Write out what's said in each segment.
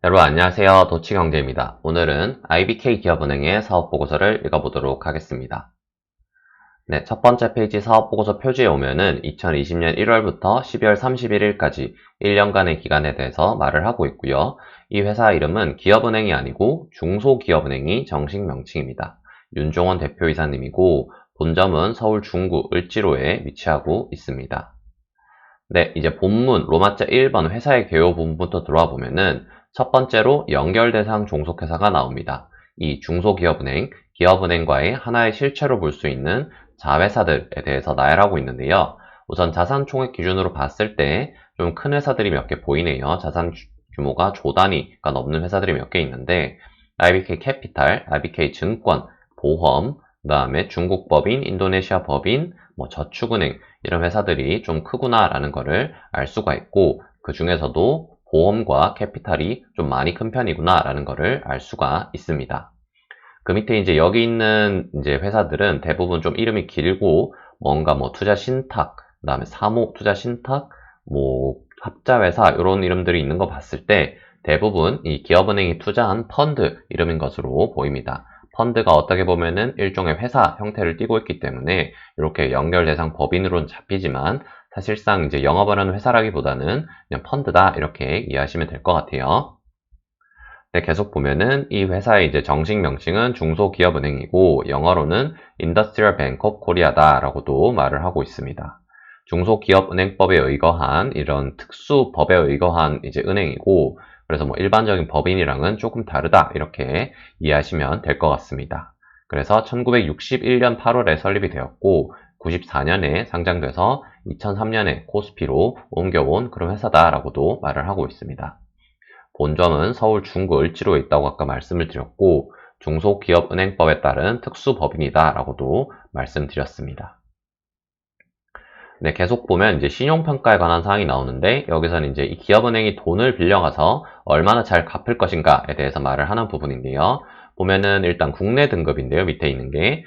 여러분 안녕하세요. 도치경제입니다. 오늘은 IBK 기업은행의 사업보고서를 읽어보도록 하겠습니다. 네, 첫 번째 페이지 사업보고서 표지에 오면은 2020년 1월부터 12월 31일까지 1년간의 기간에 대해서 말을 하고 있고요. 이 회사 이름은 기업은행이 아니고 중소기업은행이 정식 명칭입니다. 윤종원 대표이사님이고 본점은 서울 중구 을지로에 위치하고 있습니다. 네, 이제 본문 로마자 1번 회사의 개요 부분부터 들어와 보면은 첫 번째로 연결 대상 종속회사가 나옵니다. 이 중소기업은행, 기업은행과의 하나의 실체로 볼 수 있는 자회사들에 대해서 나열하고 있는데요. 우선 자산 총액 기준으로 봤을 때 좀 큰 회사들이 몇 개 보이네요. 자산 규모가 조 단위가 넘는 회사들이 몇 개 있는데 IBK 캐피탈, IBK 증권, 보험, 그 다음에 중국 법인, 인도네시아 법인, 뭐 저축은행 이런 회사들이 좀 크구나라는 거를 알 수가 있고 그 중에서도 보험과 캐피탈이 좀 많이 큰 편이구나라는 거를 알 수가 있습니다. 그 밑에 이제 여기 있는 이제 회사들은 대부분 좀 이름이 길고 뭔가 뭐 투자 신탁, 그다음에 사모 투자 신탁, 뭐 합자회사 이런 이름들이 있는 거 봤을 때 대부분 이 기업은행이 투자한 펀드 이름인 것으로 보입니다. 펀드가 어떻게 보면은 일종의 회사 형태를 띠고 있기 때문에 이렇게 연결 대상 법인으로는 잡히지만 사실상 이제 영업을 하는 회사라기보다는 그냥 펀드다 이렇게 이해하시면 될 것 같아요. 네, 계속 보면은 이 회사의 이제 정식 명칭은 중소기업은행이고 영어로는 Industrial Bank of Korea다라고도 말을 하고 있습니다. 중소기업은행법에 의거한 이런 특수법에 의거한 이제 은행이고 그래서 뭐 일반적인 법인이랑은 조금 다르다 이렇게 이해하시면 될 것 같습니다. 그래서 1961년 8월에 설립이 되었고 94년에 상장돼서 2003년에 코스피로 옮겨온 그런 회사다라고도 말을 하고 있습니다. 본점은 서울 중구 을지로에 있다고 아까 말씀을 드렸고 중소기업은행법에 따른 특수법인이다라고도 말씀드렸습니다. 네, 계속 보면 이제 신용평가에 관한 사항이 나오는데 여기서는 이제 이 기업은행이 돈을 빌려가서 얼마나 잘 갚을 것인가에 대해서 말을 하는 부분인데요. 보면은 일단 국내 등급인데요. 밑에 있는 게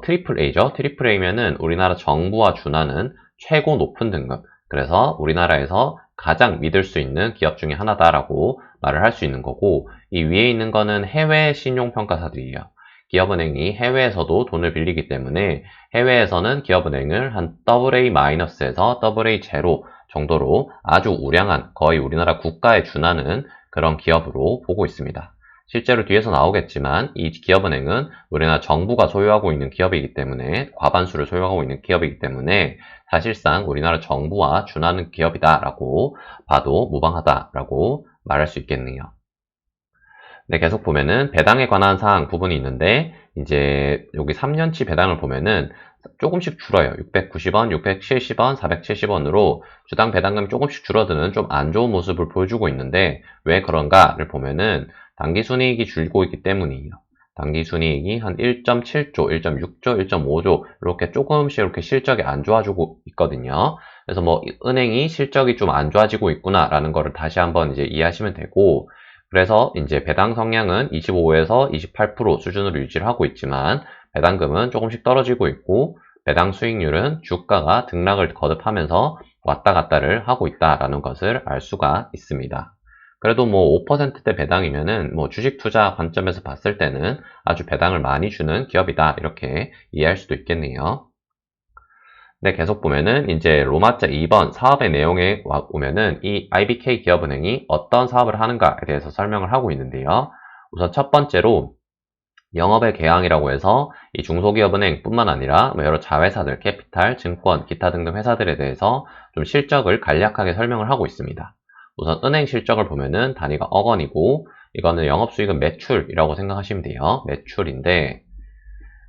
트리플 A죠. 트리플 A면은 우리나라 정부와 준하는 최고 높은 등급. 그래서 우리나라에서 가장 믿을 수 있는 기업 중에 하나다라고 말을 할 수 있는 거고 이 위에 있는 거는 해외 신용평가사들이에요. 기업은행이 해외에서도 돈을 빌리기 때문에 해외에서는 기업은행을 한 AA-에서 AA0 정도로 아주 우량한 거의 우리나라 국가에 준하는 그런 기업으로 보고 있습니다. 실제로 뒤에서 나오겠지만 이 기업은행은 우리나라 정부가 소유하고 있는 기업이기 때문에 과반수를 소유하고 있는 기업이기 때문에 사실상 우리나라 정부와 준하는 기업이다라고 봐도 무방하다라고 말할 수 있겠네요. 네, 계속 보면은 배당에 관한 사항 부분이 있는데 이제 여기 3년치 배당을 보면은 조금씩 줄어요. 690원, 670원, 470원으로 주당 배당금이 조금씩 줄어드는 좀 안 좋은 모습을 보여주고 있는데 왜 그런가를 보면은 당기순이익이 줄고 있기 때문이에요. 당기순이익이 한 1.7조, 1.6조, 1.5조 이렇게 조금씩 이렇게 실적이 안 좋아지고 있거든요. 그래서 뭐 은행이 실적이 좀 안 좋아지고 있구나라는 거를 다시 한번 이제 이해하시면 되고 그래서 이제 배당 성향은 25에서 28% 수준으로 유지를 하고 있지만 배당금은 조금씩 떨어지고 있고 배당 수익률은 주가가 등락을 거듭하면서 왔다 갔다를 하고 있다라는 것을 알 수가 있습니다. 그래도 뭐 5%대 배당이면은 뭐 주식 투자 관점에서 봤을 때는 아주 배당을 많이 주는 기업이다 이렇게 이해할 수도 있겠네요. 네, 계속 보면은 이제 로마자 2번 사업의 내용에 오면은 이 IBK 기업은행이 어떤 사업을 하는가에 대해서 설명을 하고 있는데요. 우선 첫 번째로 영업의 개항이라고 해서 이 중소기업은행뿐만 아니라 뭐 여러 자회사들, 캐피탈, 증권, 기타 등등 회사들에 대해서 좀 실적을 간략하게 설명을 하고 있습니다. 우선 은행 실적을 보면은 단위가 억 원이고 이거는 영업수익은 매출이라고 생각하시면 돼요. 매출인데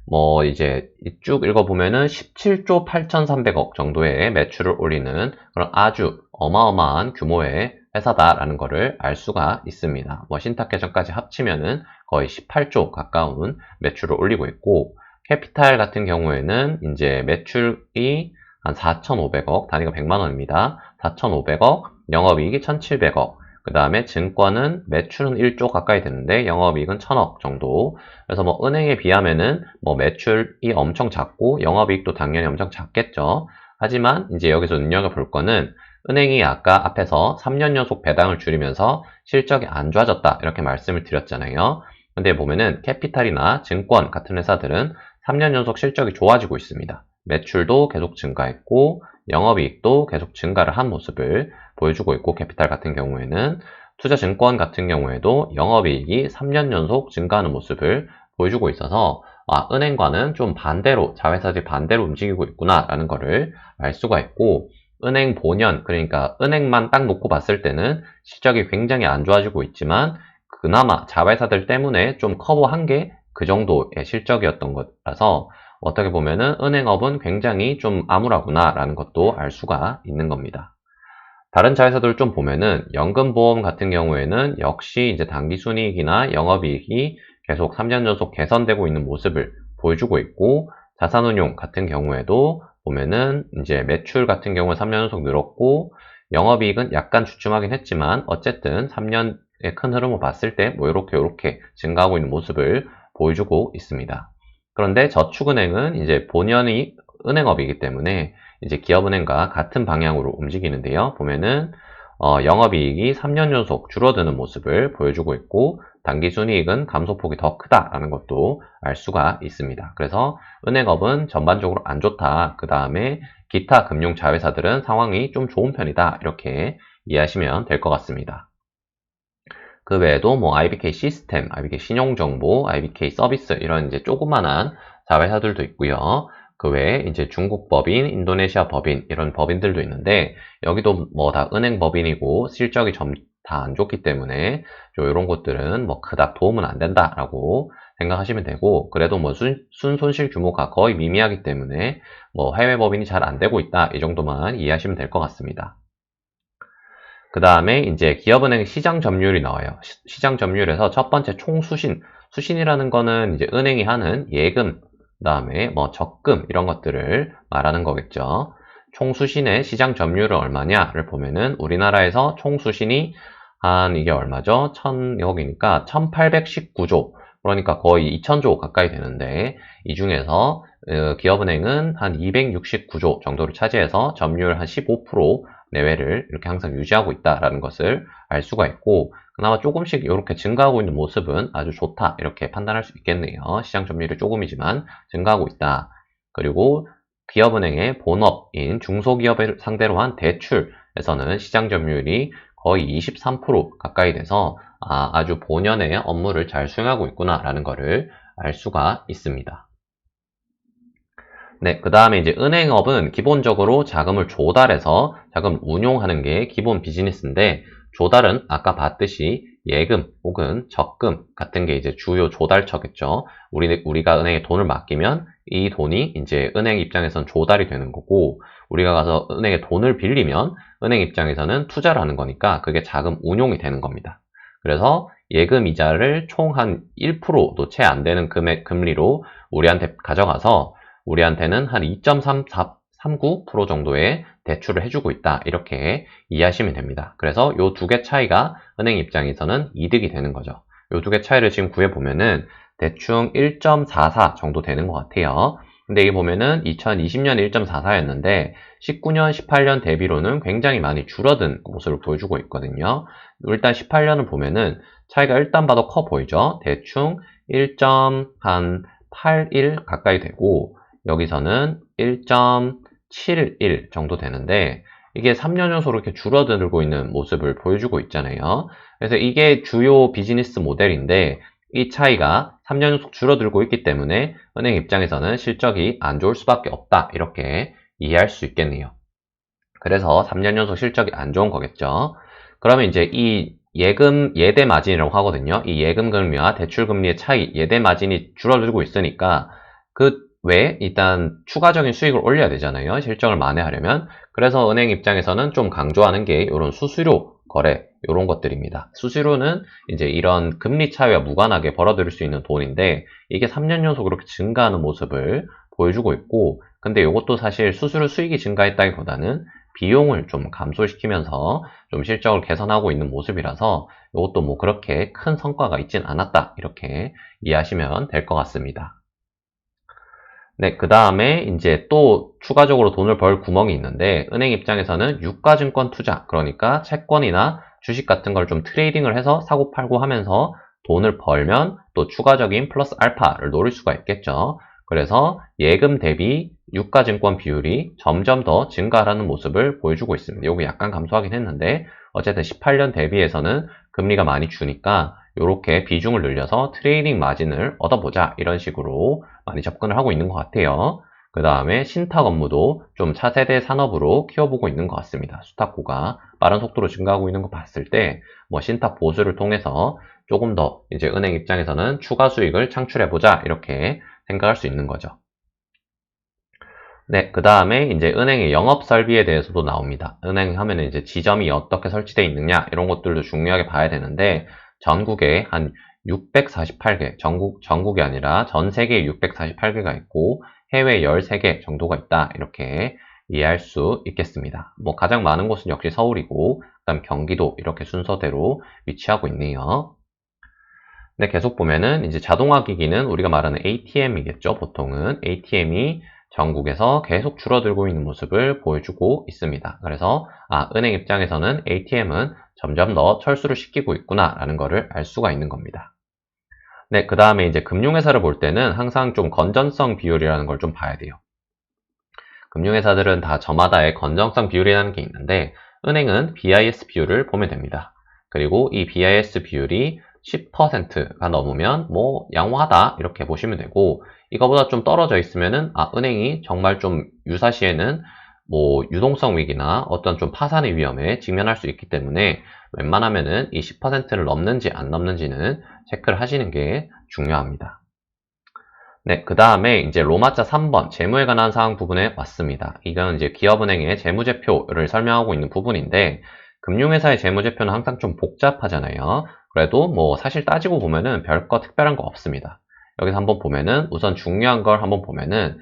뭐 이제 쭉 읽어보면은 17조 8,300억 정도의 매출을 올리는 그런 아주 어마어마한 규모의 회사다라는 것을 알 수가 있습니다. 뭐 신탁계정까지 합치면은 거의 18조 가까운 매출을 올리고 있고 캐피탈 같은 경우에는 이제 매출이 한 4,500억, 단위가 100만 원입니다. 4,500억, 영업이익이 1,700억. 그 다음에 증권은 매출은 1조 가까이 되는데 영업이익은 1,000억 정도. 그래서 뭐 은행에 비하면은 뭐 매출이 엄청 작고 영업이익도 당연히 엄청 작겠죠. 하지만 이제 여기서 눈여겨볼 거는 은행이 아까 앞에서 3년 연속 배당을 줄이면서 실적이 안 좋아졌다 이렇게 말씀을 드렸잖아요. 근데 보면은 캐피탈이나 증권 같은 회사들은 3년 연속 실적이 좋아지고 있습니다. 매출도 계속 증가했고 영업이익도 계속 증가를 한 모습을 보여주고 있고, 캐피탈 같은 경우에는 투자증권 같은 경우에도 영업이익이 3년 연속 증가하는 모습을 보여주고 있어서 은행과는 좀 반대로, 자회사들이 반대로 움직이고 있구나라는 것을 알 수가 있고, 은행 본연, 그러니까 은행만 딱 놓고 봤을 때는 실적이 굉장히 안 좋아지고 있지만 그나마 자회사들 때문에 좀 커버한 게 그 정도의 실적이었던 거라서 어떻게 보면은 은행업은 굉장히 좀 암울하구나라는 것도 알 수가 있는 겁니다. 다른 자회사들 좀 보면은 연금보험 같은 경우에는 역시 이제 당기순이익이나 영업이익이 계속 3년 연속 개선되고 있는 모습을 보여주고 있고, 자산운용 같은 경우에도 보면은 이제 매출 같은 경우는 3년 연속 늘었고 영업이익은 약간 주춤하긴 했지만 어쨌든 3년의 큰 흐름을 봤을 때 뭐 이렇게 증가하고 있는 모습을 보여주고 있습니다. 그런데 저축은행은 이제 본연이 은행업이기 때문에 이제 기업은행과 같은 방향으로 움직이는데요. 보면은 영업이익이 3년 연속 줄어드는 모습을 보여주고 있고 당기순이익은 감소폭이 더 크다라는 것도 알 수가 있습니다. 그래서 은행업은 전반적으로 안 좋다. 그 다음에 기타 금융 자회사들은 상황이 좀 좋은 편이다. 이렇게 이해하시면 될 것 같습니다. 그 외에도 뭐 IBK 시스템, IBK 신용정보, IBK 서비스 이런 이제 조그만한 자회사들도 있고요. 그 외에 이제 중국 법인, 인도네시아 법인 이런 법인들도 있는데 여기도 뭐 다 은행 법인이고 실적이 다 안 좋기 때문에 이런 곳들은 뭐 그닥 도움은 안 된다라고 생각하시면 되고, 그래도 뭐 순손실 규모가 거의 미미하기 때문에 뭐 해외 법인이 잘 안 되고 있다 이 정도만 이해하시면 될 것 같습니다. 그 다음에 이제 기업은행 시장 점유율이 나와요. 시장 점유율에서 첫 번째 총수신, 수신이라는 거는 이제 은행이 하는 예금, 그 다음에 뭐 적금 이런 것들을 말하는 거겠죠. 총수신의 시장 점유율은 얼마냐를 보면은 우리나라에서 총수신이 이게 얼마죠? 1000억이니까 1819조. 그러니까 거의 2000조 가까이 되는데 이 중에서 기업은행은 한 269조 정도를 차지해서 점유율 한 15% 내외를 이렇게 항상 유지하고 있다라는 것을 알 수가 있고, 그나마 조금씩 이렇게 증가하고 있는 모습은 아주 좋다 이렇게 판단할 수 있겠네요. 시장 점유율이 조금이지만 증가하고 있다. 그리고 기업은행의 본업인 중소기업을 상대로 한 대출에서는 시장 점유율이 거의 23% 가까이 돼서 아주 본연의 업무를 잘 수행하고 있구나라는 것을 알 수가 있습니다. 네, 그 다음에 이제 은행업은 기본적으로 자금을 조달해서 자금 운용하는 게 기본 비즈니스인데, 조달은 아까 봤듯이 예금 혹은 적금 같은 게 이제 주요 조달처겠죠. 우리가 은행에 돈을 맡기면 이 돈이 이제 은행 입장에선 조달이 되는 거고, 우리가 가서 은행에 돈을 빌리면 은행 입장에서는 투자를 하는 거니까 그게 자금 운용이 되는 겁니다. 그래서 예금 이자를 총 한 1%도 채 안 되는 금리로 우리한테 가져가서 우리한테는 한 2.39% 정도의 대출을 해주고 있다. 이렇게 이해하시면 됩니다. 그래서 이 두 개 차이가 은행 입장에서는 이득이 되는 거죠. 이 두 개 차이를 지금 구해보면은 대충 1.44 정도 되는 것 같아요. 근데 이게 보면은 2020년 1.44였는데 19년, 18년 대비로는 굉장히 많이 줄어든 모습을 보여주고 있거든요. 일단 18년을 보면은 차이가 일단 봐도 커 보이죠? 대충 1.81 가까이 되고 여기서는 1.71 정도 되는데 이게 3년 연속으로 이렇게 줄어들고 있는 모습을 보여주고 있잖아요. 그래서 이게 주요 비즈니스 모델인데 이 차이가 3년 연속 줄어들고 있기 때문에 은행 입장에서는 실적이 안 좋을 수밖에 없다. 이렇게 이해할 수 있겠네요. 그래서 3년 연속 실적이 안 좋은 거겠죠. 그러면 이제 이 예금, 예대 마진이라고 하거든요. 이 예금 금리와 대출 금리의 차이, 예대 마진이 줄어들고 있으니까 그 외에 일단 추가적인 수익을 올려야 되잖아요. 실적을 만회하려면. 그래서 은행 입장에서는 좀 강조하는 게 이런 수수료 거래, 이런 것들입니다. 수수료는 이제 이런 금리 차이와 무관하게 벌어들일 수 있는 돈인데 이게 3년 연속 그렇게 증가하는 모습을 보여주고 있고, 근데 이것도 사실 수수료 수익이 증가했다기보다는 비용을 좀 감소시키면서 좀 실적을 개선하고 있는 모습이라서 이것도 뭐 그렇게 큰 성과가 있진 않았다. 이렇게 이해하시면 될 것 같습니다. 네, 그 다음에 이제 또 추가적으로 돈을 벌 구멍이 있는데, 은행 입장에서는 유가증권 투자, 그러니까 채권이나 주식 같은 걸 좀 트레이딩을 해서 사고 팔고 하면서 돈을 벌면 또 추가적인 플러스 알파를 노릴 수가 있겠죠. 그래서 예금 대비 유가증권 비율이 점점 더 증가하는 모습을 보여주고 있습니다. 여기 약간 감소하긴 했는데, 어쨌든 18년 대비해서는 금리가 많이 주니까 이렇게 비중을 늘려서 트레이딩 마진을 얻어보자, 이런 식으로 많이 접근을 하고 있는 것 같아요. 그 다음에 신탁 업무도 좀 차세대 산업으로 키워보고 있는 것 같습니다. 수탁구가 빠른 속도로 증가하고 있는 거 봤을 때, 뭐 신탁 보수를 통해서 조금 더 이제 은행 입장에서는 추가 수익을 창출해보자, 이렇게 생각할 수 있는 거죠. 네, 그 다음에 이제 은행의 영업 설비에 대해서도 나옵니다. 은행 하면 이제 지점이 어떻게 설치되어 있느냐, 이런 것들도 중요하게 봐야 되는데, 전국에 한 648개, 전국이 아니라 전 세계에 648개가 있고, 해외 13개 정도가 있다, 이렇게 이해할 수 있겠습니다. 뭐 가장 많은 곳은 역시 서울이고, 그다음 경기도, 이렇게 순서대로 위치하고 있네요. 네, 계속 보면은 이제 자동화 기기는 우리가 말하는 ATM이겠죠. 보통은 ATM이 전국에서 계속 줄어들고 있는 모습을 보여주고 있습니다. 그래서 은행 입장에서는 ATM은 점점 더 철수를 시키고 있구나라는 것을 알 수가 있는 겁니다. 네, 그 다음에 이제 금융회사를 볼 때는 항상 좀 건전성 비율이라는 걸 좀 봐야 돼요. 금융회사들은 다 저마다의 건전성 비율이라는 게 있는데, 은행은 BIS 비율을 보면 됩니다. 그리고 이 BIS 비율이 10%가 넘으면 뭐 양호하다, 이렇게 보시면 되고, 이거보다 좀 떨어져 있으면은 은행이 정말 좀 유사시에는 뭐 유동성 위기나 어떤 좀 파산의 위험에 직면할 수 있기 때문에 웬만하면은 이 10%를 넘는지 안 넘는지는 체크를 하시는 게 중요합니다. 네, 그 다음에 이제 로마자 3번 재무에 관한 사항 부분에 왔습니다. 이건 이제 기업은행의 재무제표를 설명하고 있는 부분인데, 금융회사의 재무제표는 항상 좀 복잡하잖아요. 그래도 뭐 사실 따지고 보면은 별거 특별한 거 없습니다. 여기서 한번 보면은 우선 중요한 걸 한번 보면은,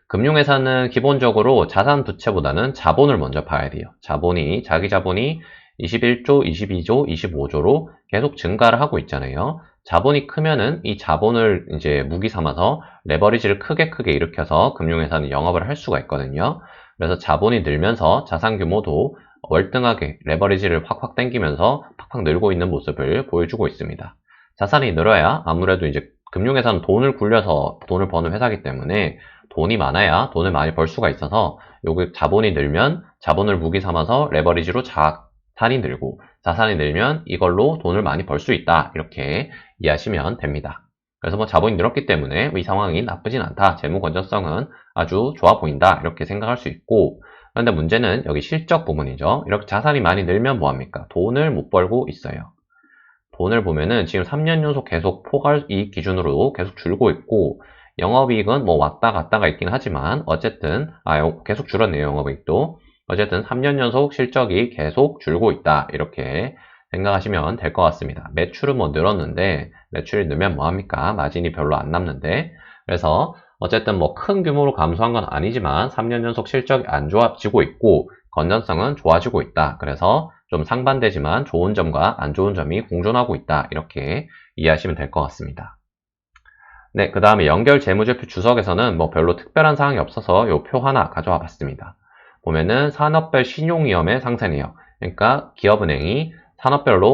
금융회사는 기본적으로 자산 부채보다는 자본을 먼저 봐야 돼요. 자기 자본이 21조, 22조, 25조로 계속 증가를 하고 있잖아요. 자본이 크면은 이 자본을 이제 무기 삼아서 레버리지를 크게 일으켜서 금융회사는 영업을 할 수가 있거든요. 그래서 자본이 늘면서 자산 규모도 월등하게 레버리지를 확 당기면서 팍팍 늘고 있는 모습을 보여주고 있습니다. 자산이 늘어야 아무래도 이제 금융회사는 돈을 굴려서 돈을 버는 회사이기 때문에 돈이 많아야 돈을 많이 벌 수가 있어서, 요게 자본이 늘면 자본을 무기 삼아서 레버리지로 자산이 늘고, 자산이 늘면 이걸로 돈을 많이 벌 수 있다, 이렇게 이해하시면 됩니다. 그래서 뭐 자본이 늘었기 때문에 이 상황이 나쁘진 않다, 재무 건전성은 아주 좋아 보인다, 이렇게 생각할 수 있고, 그런데 문제는 여기 실적 부분이죠. 이렇게 자산이 많이 늘면 뭐합니까? 돈을 못 벌고 있어요. 돈을 보면은 지금 3년 연속 계속 포괄이익 기준으로 계속 줄고 있고, 영업이익은 뭐 왔다 갔다가 있긴 하지만 어쨌든 계속 줄었네요. 영업이익도. 어쨌든 3년 연속 실적이 계속 줄고 있다, 이렇게 생각하시면 될 것 같습니다. 매출은 뭐 늘었는데, 매출이 늘면 뭐합니까? 마진이 별로 안 남는데. 그래서 어쨌든 뭐 큰 규모로 감소한 건 아니지만 3년 연속 실적이 안 좋아지고 있고, 건전성은 좋아지고 있다. 그래서 좀 상반되지만 좋은 점과 안 좋은 점이 공존하고 있다, 이렇게 이해하시면 될 것 같습니다. 네, 그 다음에 연결 재무제표 주석에서는 뭐 별로 특별한 사항이 없어서 이 표 하나 가져와 봤습니다. 보면은 산업별 신용위험의 상세네요. 그러니까 기업은행이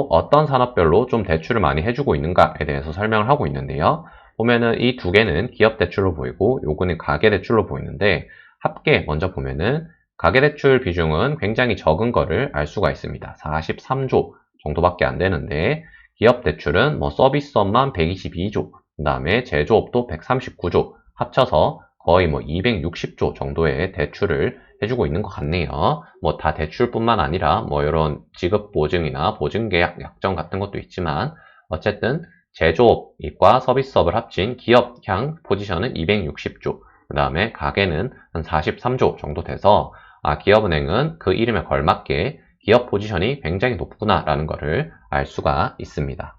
어떤 산업별로 좀 대출을 많이 해주고 있는가에 대해서 설명을 하고 있는데요. 보면은 이 두 개는 기업 대출로 보이고, 요거는 가계 대출로 보이는데, 합계 먼저 보면은 가계대출 비중은 굉장히 적은 거를 알 수가 있습니다. 43조 정도밖에 안 되는데, 기업 대출은 뭐 서비스업만 122조, 그 다음에 제조업도 139조, 합쳐서 거의 뭐 260조 정도의 대출을 해주고 있는 것 같네요. 뭐 다 대출뿐만 아니라 뭐 이런 지급 보증이나 보증계약 약정 같은 것도 있지만, 어쨌든 제조업과 서비스업을 합친 기업향 포지션은 260조, 그 다음에 가계는 한 43조 정도 돼서, 기업은행은 그 이름에 걸맞게 기업 포지션이 굉장히 높구나라는 것을 알 수가 있습니다.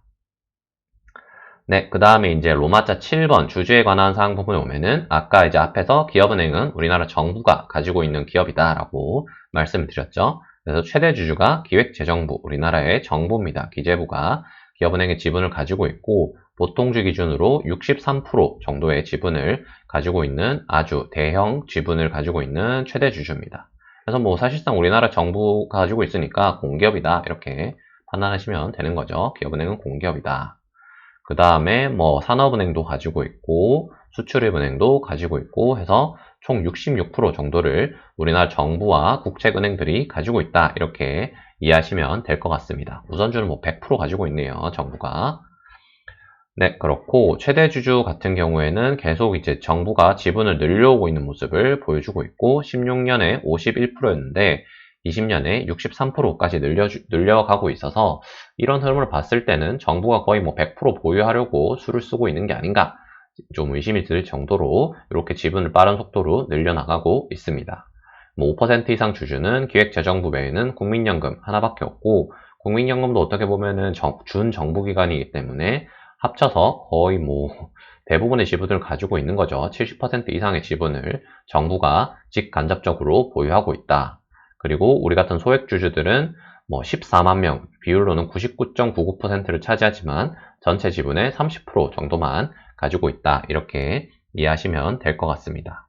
네, 그 다음에 이제 로마자 7번 주주에 관한 사항 부분에 오면은, 아까 이제 앞에서 기업은행은 우리나라 정부가 가지고 있는 기업이다라고 말씀을 드렸죠. 그래서 최대 주주가 기획재정부, 우리나라의 정부입니다. 기재부가 기업은행의 지분을 가지고 있고, 보통주 기준으로 63% 정도의 지분을 가지고 있는 아주 대형 지분을 가지고 있는 최대 주주입니다. 그래서 뭐 사실상 우리나라 정부가 가지고 있으니까 공기업이다 이렇게 판단하시면 되는 거죠. 기업은행은 공기업이다. 그 다음에 뭐 산업은행도 가지고 있고 수출입은행도 가지고 있고 해서 총 66% 정도를 우리나라 정부와 국책은행들이 가지고 있다 이렇게 이해하시면 될 것 같습니다. 우선주는 뭐 100% 가지고 있네요, 정부가. 네, 그렇고 최대 주주 같은 경우에는 계속 이제 정부가 지분을 늘려오고 있는 모습을 보여주고 있고 16년에 51%였는데 20년에 63%까지 늘려가고 있어서 이런 흐름을 봤을 때는 정부가 거의 뭐 100% 보유하려고 수를 쓰고 있는 게 아닌가 좀 의심이 들 정도로 이렇게 지분을 빠른 속도로 늘려나가고 있습니다. 뭐 5% 이상 주주는 기획재정부 외에는 국민연금 하나밖에 없고 국민연금도 어떻게 보면은 준정부기관이기 때문에 합쳐서 거의 뭐 대부분의 지분을 가지고 있는 거죠. 70% 이상의 지분을 정부가 직간접적으로 보유하고 있다. 그리고 우리 같은 소액주주들은 뭐 14만 명, 비율로는 99.99%를 차지하지만 전체 지분의 30% 정도만 가지고 있다. 이렇게 이해하시면 될 것 같습니다.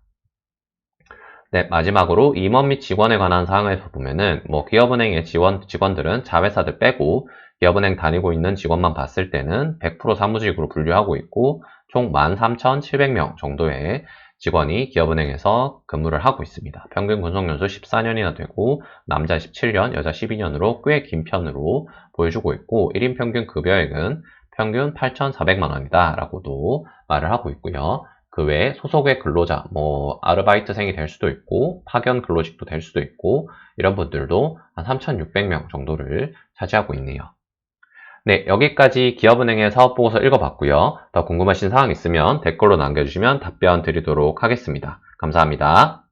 네, 마지막으로 임원 및 직원에 관한 사항에서 보면은 뭐 기업은행의 직원들은 자회사들 빼고 기업은행 다니고 있는 직원만 봤을 때는 100% 사무직으로 분류하고 있고 총 13,700명 정도의 직원이 기업은행에서 근무를 하고 있습니다. 평균 근속연수 14년이나 되고 남자 17년, 여자 12년으로 꽤 긴 편으로 보여주고 있고 1인 평균 급여액은 평균 8,400만 원이다 라고도 말을 하고 있고요. 그 외에 소속의 근로자, 뭐 아르바이트생이 될 수도 있고 파견 근로직도 될 수도 있고 이런 분들도 한 3,600명 정도를 차지하고 있네요. 네, 여기까지 기업은행의 사업보고서 읽어봤고요. 더 궁금하신 사항 있으면 댓글로 남겨주시면 답변 드리도록 하겠습니다. 감사합니다.